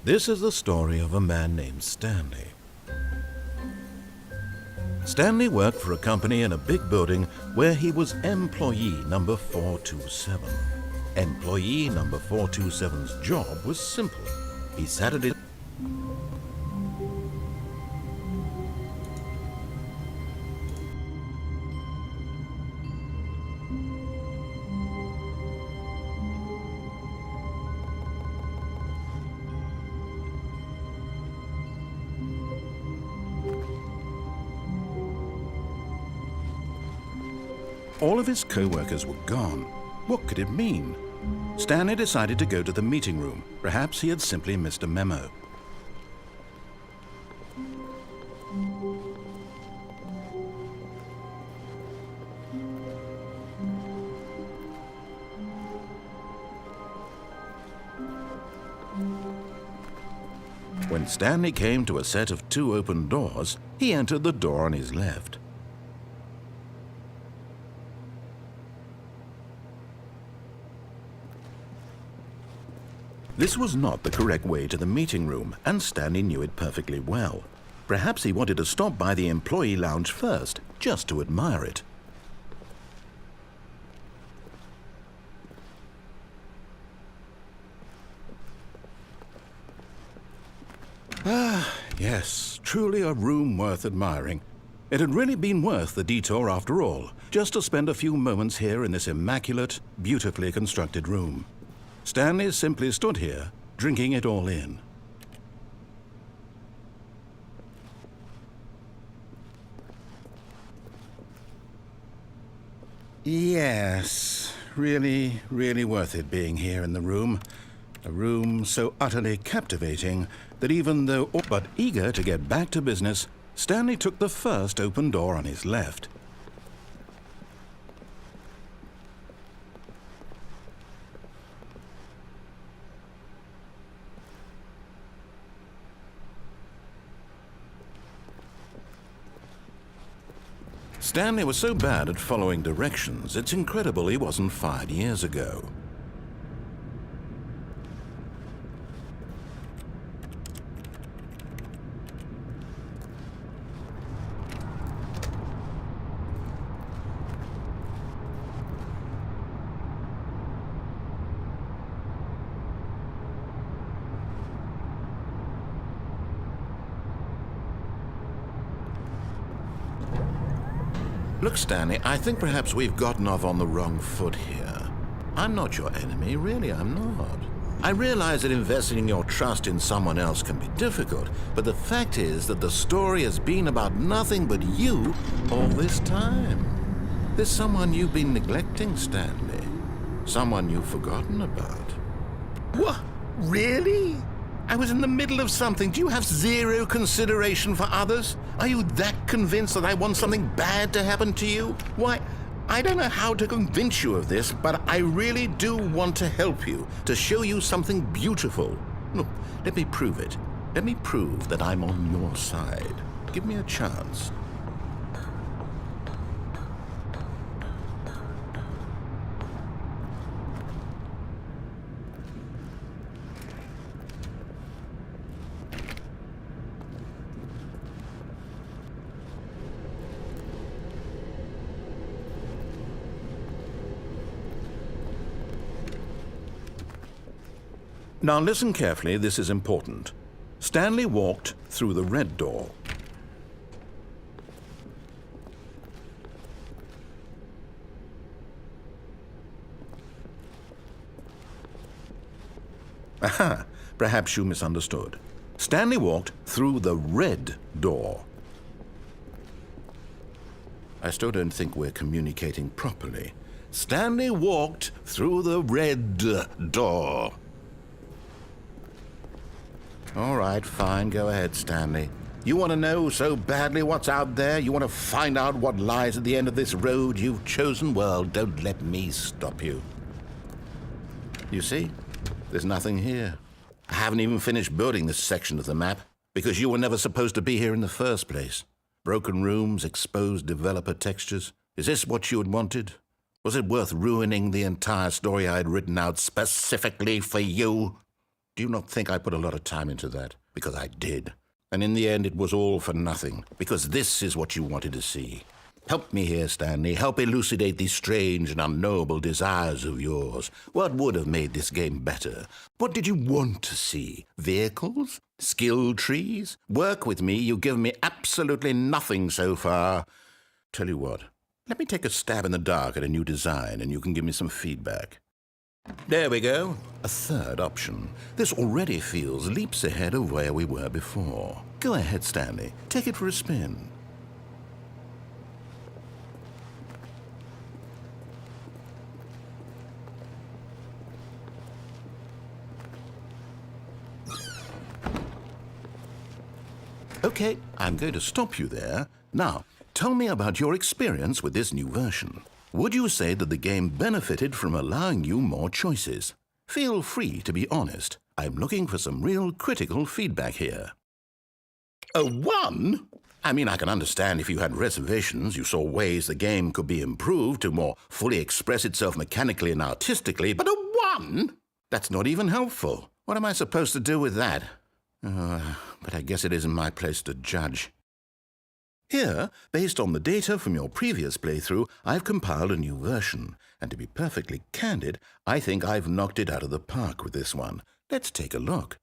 This is the story of a man named Stanley. Stanley worked for a company in a big building where he was employee number 427. Employee number 427's job was simple. He sat at his All of his co-workers were gone. What could it mean? Stanley decided to go to the meeting room. Perhaps he had simply missed a memo. When Stanley came to a set of 2 open doors, he entered the door on his left. This was not the correct way to the meeting room, and Stanley knew it perfectly well. Perhaps he wanted to stop by the employee lounge first, just to admire it. Ah, yes, truly a room worth admiring. It had really been worth the detour after all, just to spend a few moments here in this immaculate, beautifully constructed room. Stanley simply stood here, drinking it all in. Yes, really, really worth it being here in the room. A room so utterly captivating that even though but eager to get back to business, Stanley took the first open door on his left. Stanley was so bad at following directions, it's incredible he wasn't fired years ago. Look, Stanley, I think perhaps we've gotten off on the wrong foot here. I'm not your enemy, really, I'm not. I realize that investing your trust in someone else can be difficult, but the fact is that the story has been about nothing but you all this time. There's someone you've been neglecting, Stanley. Someone you've forgotten about. What? Really? I was in the middle of something. Do you have zero consideration for others? Are you that convinced that I want something bad to happen to you? Why, I don't know how to convince you of this, but I really do want to help you, to show you something beautiful. Look, let me prove it. Let me prove that I'm on your side. Give me a chance. Now listen carefully, this is important. Stanley walked through the red door. Aha, perhaps you misunderstood. Stanley walked through the red door. I still don't think we're communicating properly. Stanley walked through the red door. All right, fine, go ahead, Stanley. You want to know so badly what's out there? You want to find out what lies at the end of this road you've chosen? Well, don't let me stop you. You see, there's nothing here. I haven't even finished building this section of the map because you were never supposed to be here in the first place. Broken rooms, exposed developer textures. Is this what you had wanted? Was it worth ruining the entire story I had written out specifically for you? Do you not think I put a lot of time into that? Because I did. And in the end, it was all for nothing, because this is what you wanted to see. Help me here, Stanley. Help elucidate these strange and unknowable desires of yours. What would have made this game better? What did you want to see? Vehicles? Skill trees? Work with me. You've given me absolutely nothing so far. Tell you what, let me take a stab in the dark at a new design, and you can give me some feedback. There we go. A third option. This already feels leaps ahead of where we were before. Go ahead, Stanley. Take it for a spin. Okay, I'm going to stop you there. Now, tell me about your experience with this new version. Would you say that the game benefited from allowing you more choices? Feel free to be honest. I'm looking for some real critical feedback here. A 1? I mean, I can understand if you had reservations, you saw ways the game could be improved to more fully express itself mechanically and artistically, but a 1? That's not even helpful. What am I supposed to do with that? But I guess it isn't my place to judge. Here, based on the data from your previous playthrough, I've compiled a new version. And to be perfectly candid, I think I've knocked it out of the park with this one. Let's take a look.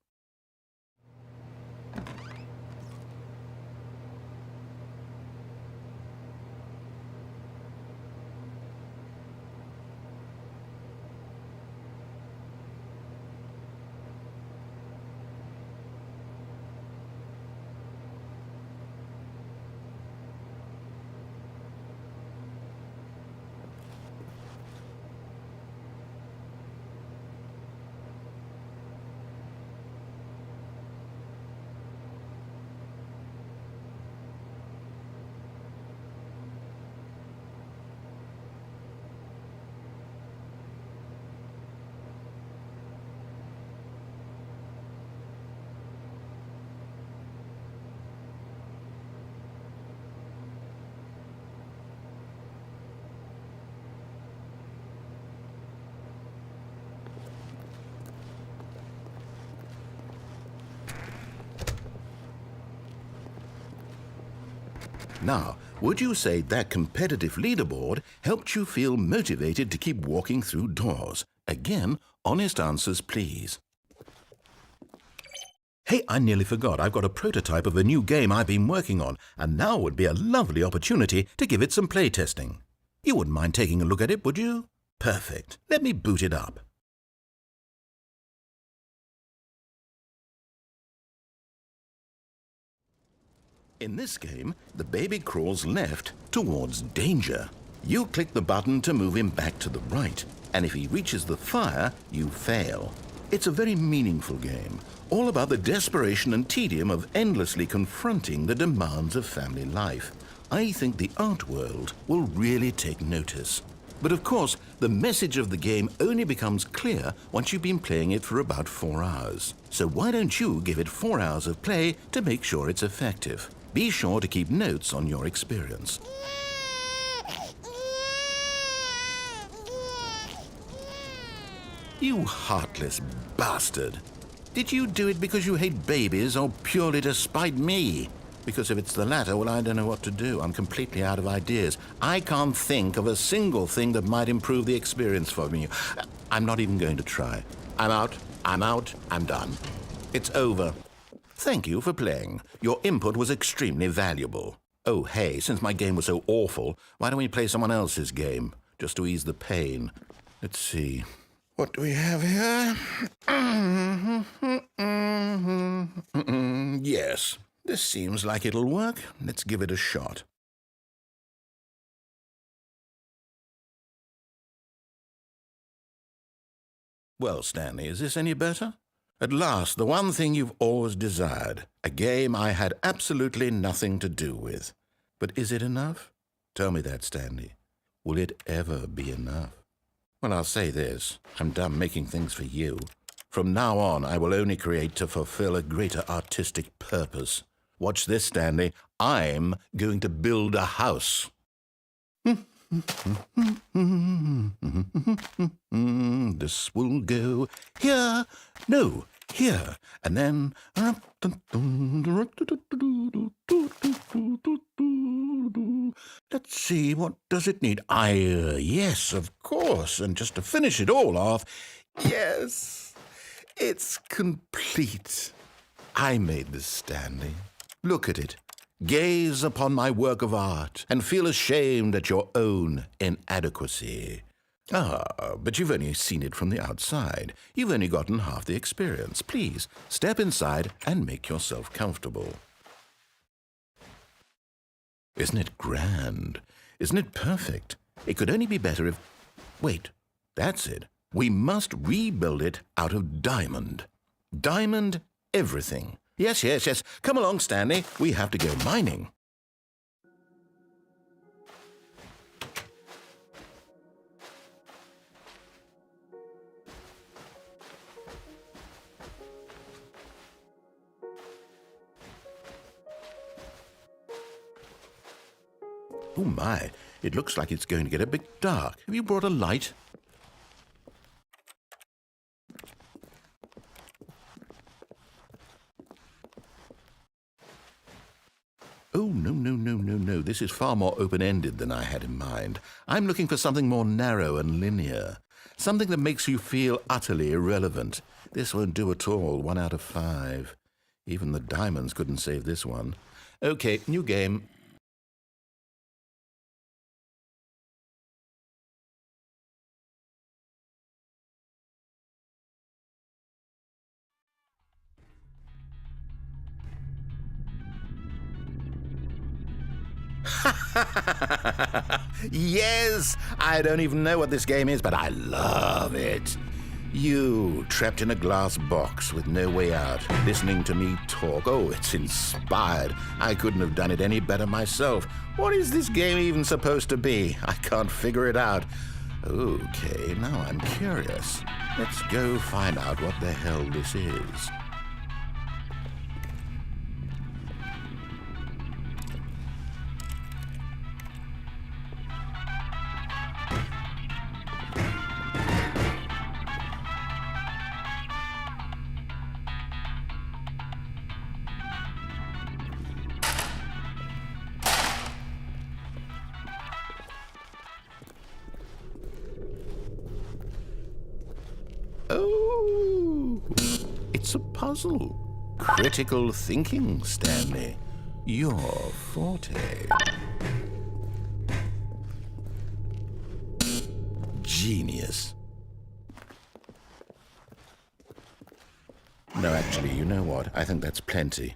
Now, would you say that competitive leaderboard helped you feel motivated to keep walking through doors? Again, honest answers, please. Hey, I nearly forgot. I've got a prototype of a new game I've been working on, and now would be a lovely opportunity to give it some playtesting. You wouldn't mind taking a look at it, would you? Perfect. Let me boot it up. In this game, the baby crawls left towards danger. You click the button to move him back to the right, and if he reaches the fire, you fail. It's a very meaningful game, all about the desperation and tedium of endlessly confronting the demands of family life. I think the art world will really take notice. But of course, the message of the game only becomes clear once you've been playing it for about 4 hours. So why don't you give it 4 hours of play to make sure it's effective? Be sure to keep notes on your experience. You heartless bastard. Did you do it because you hate babies or purely to spite me? Because if it's the latter, well, I don't know what to do. I'm completely out of ideas. I can't think of a single thing that might improve the experience for me. I'm not even going to try. I'm out, I'm done. It's over. Thank you for playing. Your input was extremely valuable. Oh, hey, since my game was so awful, why don't we play someone else's game, just to ease the pain? Let's see. What do we have here? Yes, this seems like it'll work. Let's give it a shot. Well, Stanley, is this any better? At last, the one thing you've always desired, a game I had absolutely nothing to do with. But is it enough? Tell me that, Stanley. Will it ever be enough? Well, I'll say this. I'm done making things for you. From now on, I will only create to fulfill a greater artistic purpose. Watch this, Stanley. I'm going to build a house. This will go here, no, here, and then. Let's see, what does it need? Yes, of course, and just to finish it all off, yes, it's complete. I made this, Stanley. Look at it. Gaze upon my work of art and feel ashamed at your own inadequacy. But you've only seen it from the outside. You've only gotten half the experience. Please, step inside and make yourself comfortable. Isn't it grand? Isn't it perfect? It could only be better if... Wait, that's it. We must rebuild it out of diamond. Diamond everything. Yes. Come along, Stanley. We have to go mining. Oh my, it looks like it's going to get a bit dark. Have you brought a light? Oh, no. This is far more open-ended than I had in mind. I'm looking for something more narrow and linear. Something that makes you feel utterly irrelevant. This won't do at all. 1 out of 5. Even the diamonds couldn't save this one. Okay, new game. Yes! I don't even know what this game is, but I love it. You, trapped in a glass box with no way out, listening to me talk. Oh, it's inspired. I couldn't have done it any better myself. What is this game even supposed to be? I can't figure it out. Okay, now I'm curious. Let's go find out what the hell this is. Oh, it's a puzzle. Critical thinking, Stanley. Your forte. Genius. No, actually, you know what? I think that's plenty.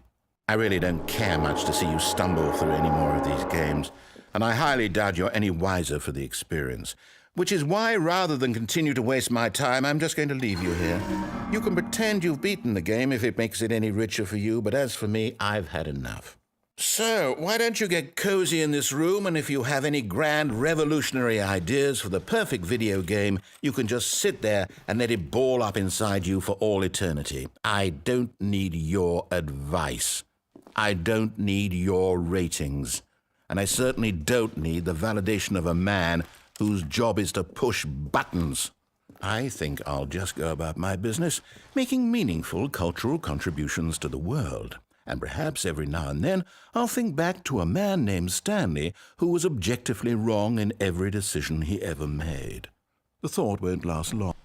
I really don't care much to see you stumble through any more of these games, and I highly doubt you're any wiser for the experience. Which is why, rather than continue to waste my time, I'm just going to leave you here. You can pretend you've beaten the game if it makes it any richer for you, but as for me, I've had enough. So, why don't you get cozy in this room, and if you have any grand revolutionary ideas for the perfect video game, you can just sit there and let it ball up inside you for all eternity. I don't need your advice. I don't need your ratings. And I certainly don't need the validation of a man whose job is to push buttons. I think I'll just go about my business, making meaningful cultural contributions to the world. And perhaps every now and then I'll think back to a man named Stanley who was objectively wrong in every decision he ever made. The thought won't last long.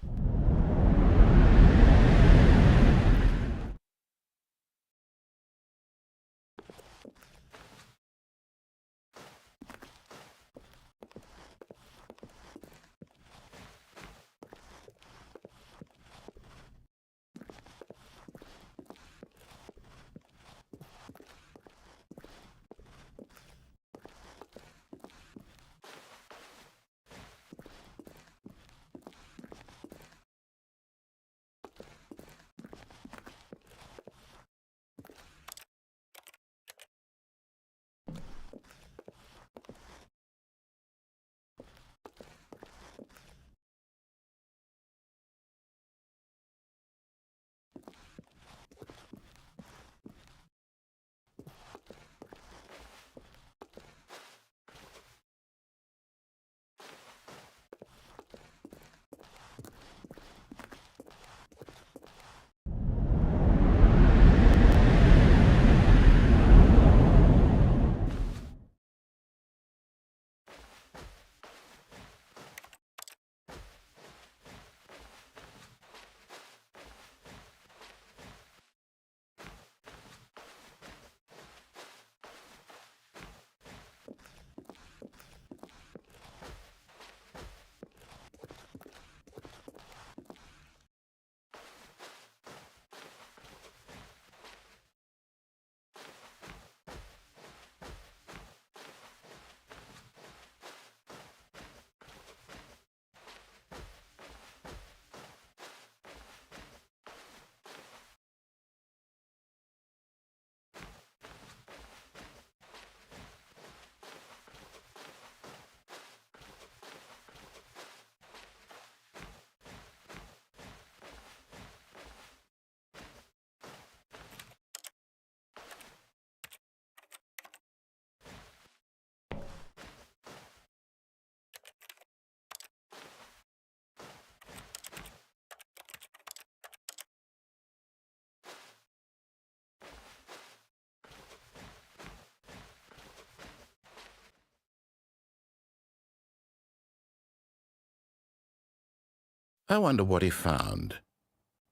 I wonder what he found.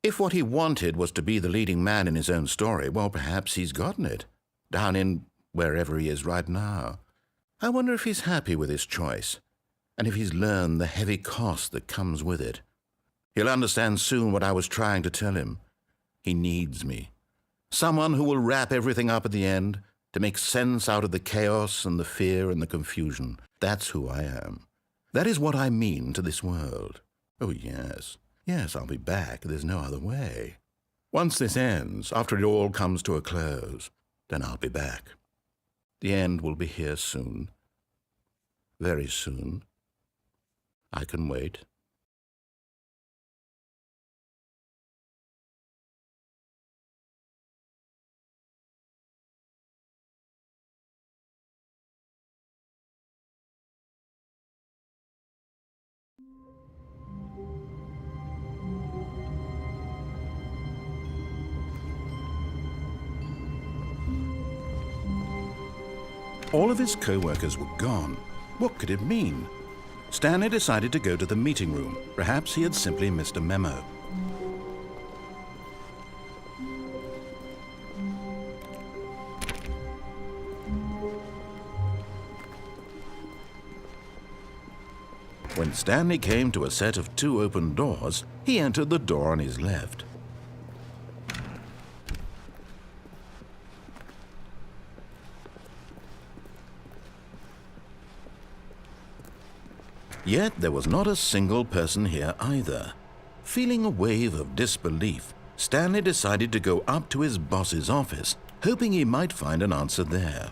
If what he wanted was to be the leading man in his own story, well, perhaps he's gotten it, down in wherever he is right now. I wonder if he's happy with his choice, and if he's learned the heavy cost that comes with it. He'll understand soon what I was trying to tell him. He needs me. Someone who will wrap everything up at the end, to make sense out of the chaos and the fear and the confusion. That's who I am. That is what I mean to this world. Oh, yes. Yes, I'll be back. There's no other way. Once this ends, after it all comes to a close, then I'll be back. The end will be here soon. Very soon. I can wait. All of his co-workers were gone. What could it mean? Stanley decided to go to the meeting room. Perhaps he had simply missed a memo. When Stanley came to a set of 2 open doors, he entered the door on his left. Yet there was not a single person here either. Feeling a wave of disbelief, Stanley decided to go up to his boss's office, hoping he might find an answer there.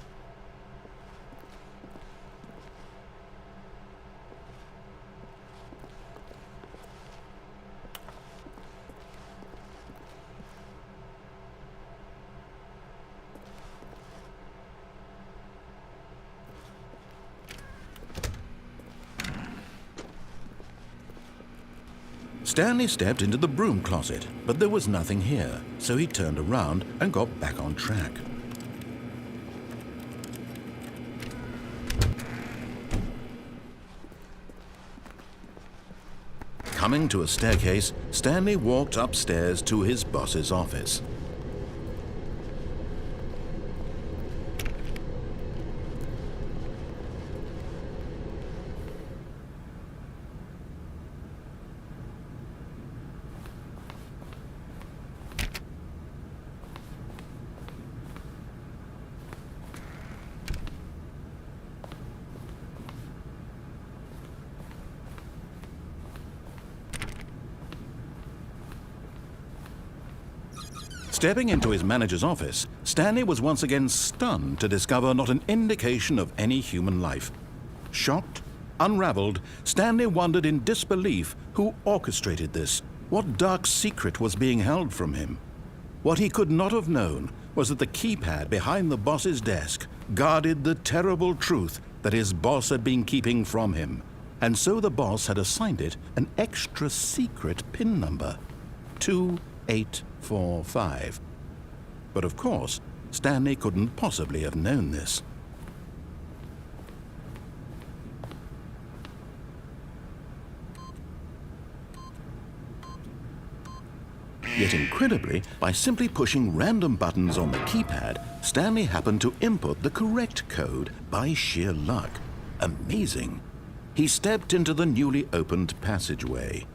Stanley stepped into the broom closet, but there was nothing here, so he turned around and got back on track. Coming to a staircase, Stanley walked upstairs to his boss's office. Stepping into his manager's office, Stanley was once again stunned to discover not an indication of any human life. Shocked, unraveled, Stanley wondered in disbelief who orchestrated this, what dark secret was being held from him. What he could not have known was that the keypad behind the boss's desk guarded the terrible truth that his boss had been keeping from him, and so the boss had assigned it an extra secret PIN number, 2845. But of course, Stanley couldn't possibly have known this. Yet incredibly, by simply pushing random buttons on the keypad, Stanley happened to input the correct code by sheer luck. Amazing. He stepped into the newly opened passageway.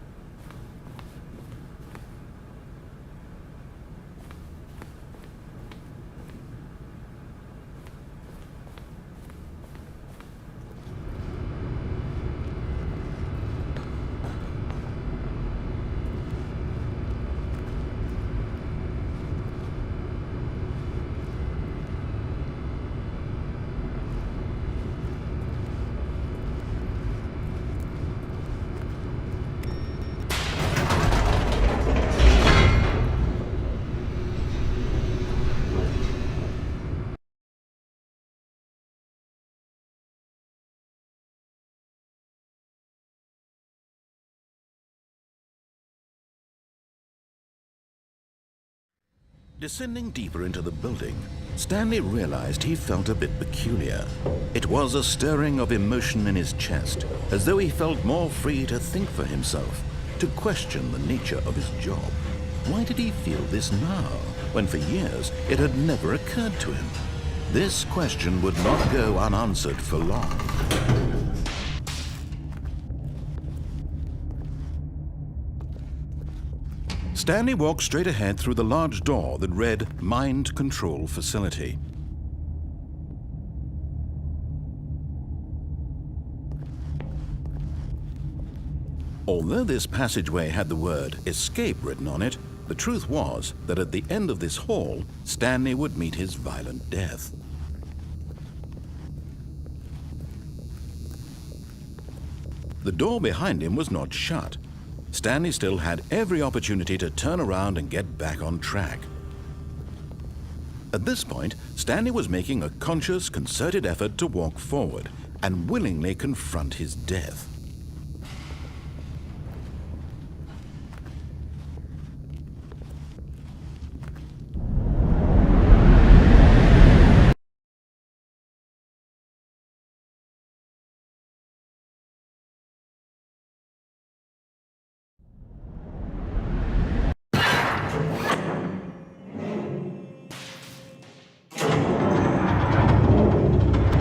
Descending deeper into the building, Stanley realized he felt a bit peculiar. It was a stirring of emotion in his chest, as though he felt more free to think for himself. to question the nature of his job. Why did he feel this now, when for years it had never occurred to him? This question would not go unanswered for long. Stanley walked straight ahead through the large door that read Mind Control Facility. Although this passageway had the word Escape written on it, the truth was that at the end of this hall, Stanley would meet his violent death. The door behind him was not shut. Stanley still had every opportunity to turn around and get back on track. At this point, Stanley was making a conscious, concerted effort to walk forward and willingly confront his death.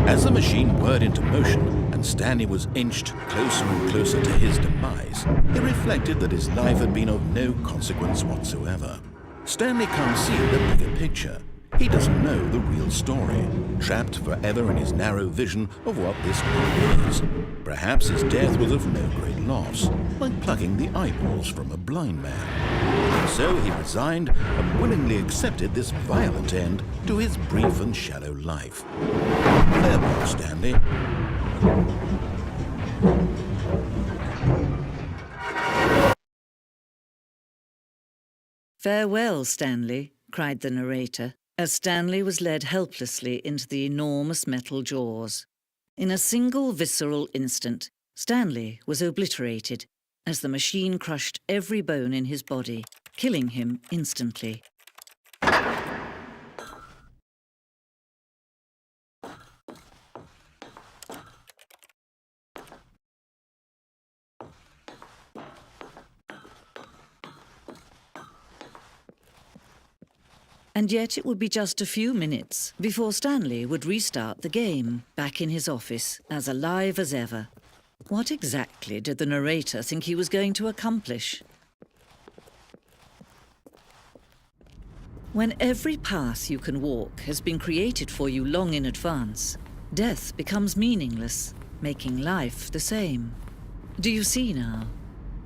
As the machine whirred into motion and Stanley was inched closer and closer to his demise, he reflected that his life had been of no consequence whatsoever. Stanley can't see the bigger picture. He doesn't know the real story, trapped forever in his narrow vision of what this world is. Perhaps his death was of no great loss, like plucking the eyeballs from a blind man. So he resigned and willingly accepted this violent end to his brief and shallow life. Farewell, Stanley. "Farewell, Stanley," cried the narrator, as Stanley was led helplessly into the enormous metal jaws. In a single visceral instant, Stanley was obliterated as the machine crushed every bone in his body, killing him instantly. And yet it would be just a few minutes before Stanley would restart the game, back in his office, as alive as ever. What exactly did the narrator think he was going to accomplish? When every path you can walk has been created for you long in advance, death becomes meaningless, making life the same. Do you see now?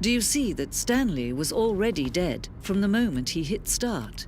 Do you see that Stanley was already dead from the moment he hit start?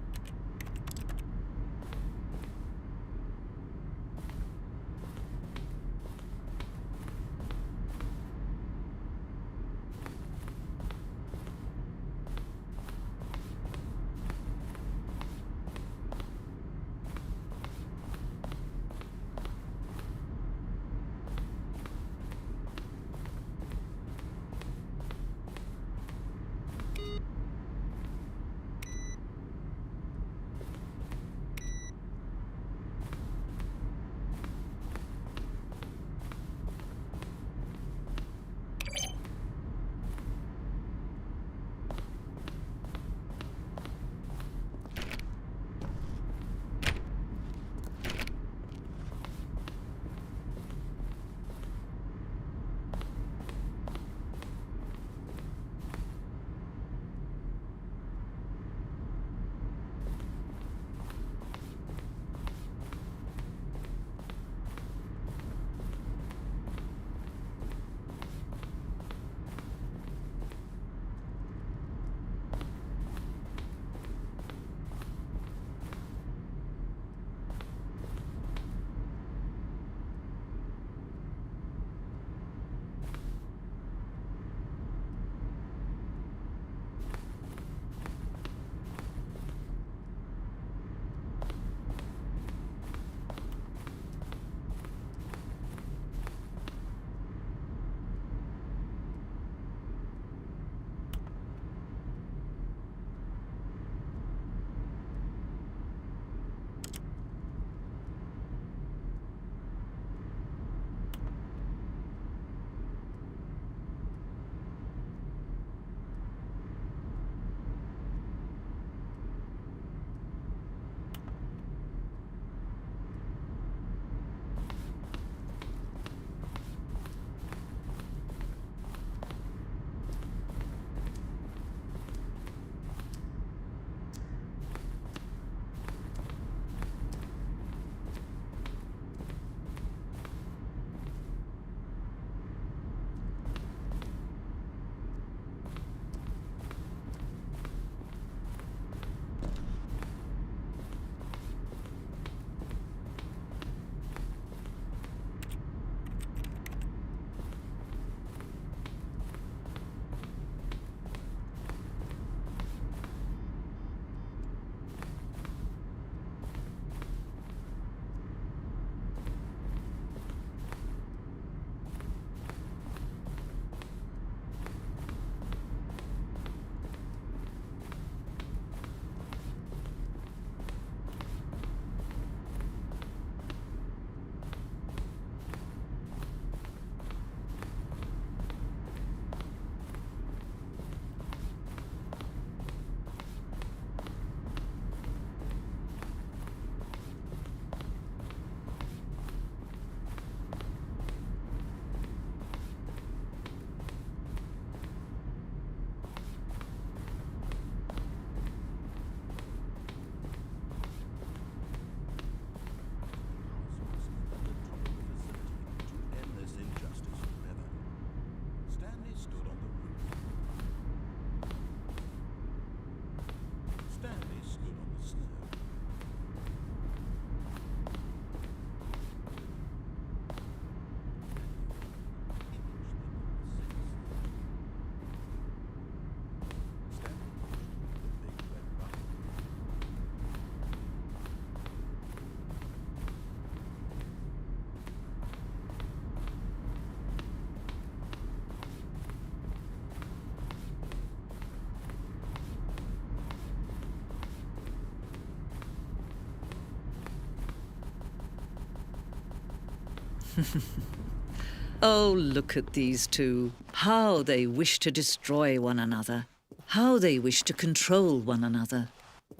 Oh, look at these two. How they wish to destroy one another. How they wish to control one another.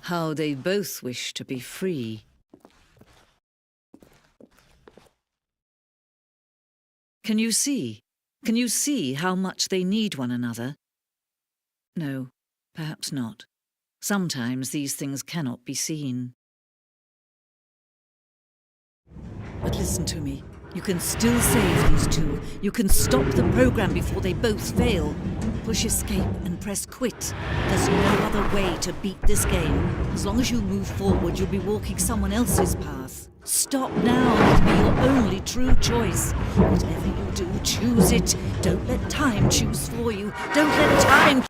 How they both wish to be free. Can you see? Can you see how much they need one another? No, perhaps not. Sometimes these things cannot be seen. But listen to me. You can still save these two. You can stop the program before they both fail. Push escape and press quit. There's no other way to beat this game. As long as you move forward, you'll be walking someone else's path. Stop now. It'll be your only true choice. Whatever you do, choose it. Don't let time choose for you. Don't let time...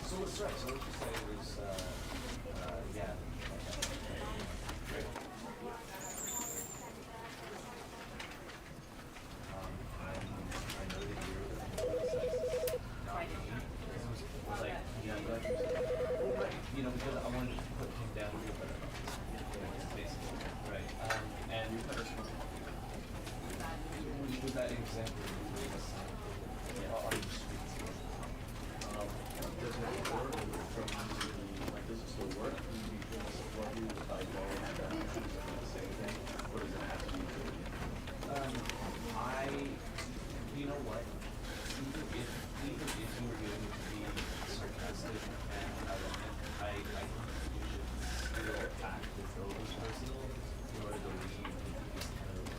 So let's just say